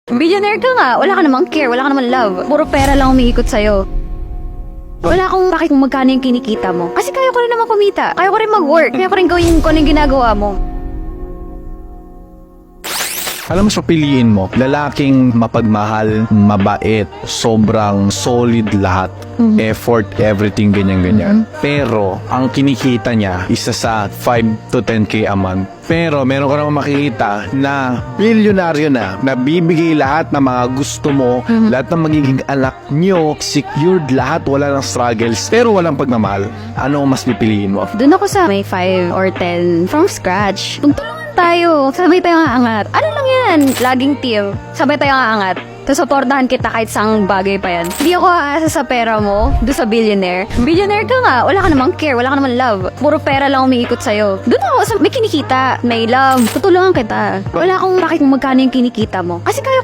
Billionaire ka nga, wala ka namang care, wala ka namang love. Puro pera lang umiikot sa'yo. Wala akong bakit kung magkano yung kinikita mo. Kasi kaya ko rin naman kumita. Kaya ko rin mag-work. Kaya ko rin gawin kung ano yung ginagawa mo. Alam mo, so piliin mo, lalaking mapagmahal, mabait, sobrang solid lahat, effort, everything, ganyan-ganyan. Pero, ang kinikita niya, isa sa 5 to 10K a month. Pero, meron ka naman makikita na bilyonaryo na bibigay lahat ng mga gusto mo, lahat ng magiging anak nyo, secured lahat, wala ng struggles, pero walang pagmamahal. Ano ang mas pipiliin mo? Doon ako sa may 5 or 10 from scratch. Tugtulungan tayo. Sabay tayo aangat. Ano lang yan? Laging team. Sabay tayo aangat. Tapos supportahan kita kahit saang bagay pa yan. Hindi ako aasa sa pera mo, doon sa billionaire. Billionaire ka nga, wala ka namang care, wala ka namang love. Puro pera lang umiikot sa'yo. Doon ako sa may kinikita, may love. Tutulungan kita. Wala akong bakit kung magkano yung kinikita mo. Kasi kaya ko